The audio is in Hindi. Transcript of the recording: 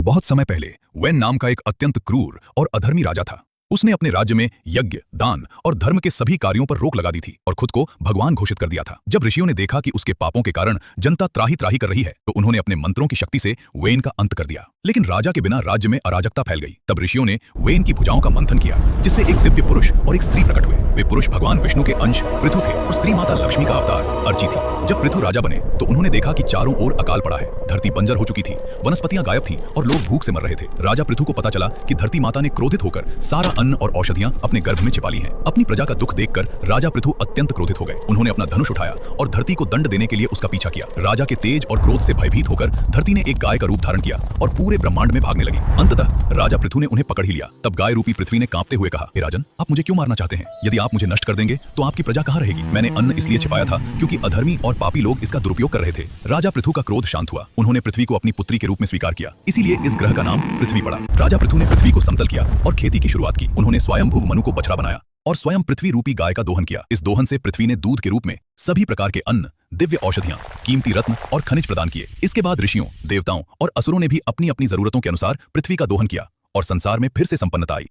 बहुत समय पहले वैन नाम का एक अत्यंत क्रूर और अधर्मी राजा था। उसने अपने राज्य में यज्ञ, दान और धर्म के सभी कार्यों पर रोक लगा दी थी और खुद को भगवान घोषित कर दिया था। जब ऋषियों ने देखा कि उसके पापों के कारण जनता त्राही त्राही कर रही है, तो उन्होंने अपने मंत्रों की शक्ति से वेन का अंत कर दिया। लेकिन राजा के बिना राज्य में अराजकता फैल गई। तब ऋषियों ने वेन की भुजाओं का मंथन किया, जिससे एक दिव्य पुरुष और एक स्त्री प्रकट हुए। वे पुरुष भगवान विष्णु के अंश पृथु थे और स्त्री माता लक्ष्मी का अवतार अर्ची थी। जब पृथु राजा बने तो उन्होंने देखा कि चारों ओर अकाल पड़ा है, धरती बंजर हो चुकी थी, वनस्पतियां गायब थीं और लोग भूख से मर रहे थे। राजा पृथु को पता चला कि धरती माता ने क्रोधित होकर सारा अन्न और औषधियां अपने गर्भ में छिपा ली हैं। अपनी प्रजा का दुख देखकर राजा पृथु अत्यंत क्रोधित हो गए। उन्होंने अपना धनुष उठाया और धरती को दंड देने के लिए उसका पीछा किया। राजा के तेज और क्रोध से भयभीत होकर धरती ने एक गाय का रूप धारण किया और पूरे ब्रह्मांड में भागने लगी। अंततः राजा पृथु ने उन्हें पकड़ ही लिया। तब गाय रूपी पृथ्वी ने कांपते हुए कहा, हे राजन, आप मुझे क्यों मारना चाहते हैं? यदि आप मुझे नष्ट कर देंगे तो आपकी प्रजा कहां रहेगी? मैंने अन्न इसलिए छिपाया था क्योंकि अधर्मी और पापी लोग इसका दुरुपयोग कर रहे थे। राजा पृथु का क्रोध शांत हुआ। उन्होंने पृथ्वी को अपनी पुत्री के रूप में स्वीकार किया, इसीलिए इस ग्रह का नाम पृथ्वी पड़ा। राजा पृथु ने पृथ्वी को समतल किया और खेती की शुरुआत की। उन्होंने स्वयंभुव मनु को बछड़ा बनाया और स्वयं पृथ्वी रूपी गाय का दोहन किया। इस दोहन से पृथ्वी ने दूध के रूप में सभी प्रकार के अन्न, दिव्य औषधियां, कीमती रत्न और खनिज प्रदान किए। इसके बाद ऋषियों, देवताओं और असुरों ने भी अपनी अपनी जरूरतों के अनुसार पृथ्वी का दोहन किया और संसार में फिर से संपन्नता आई।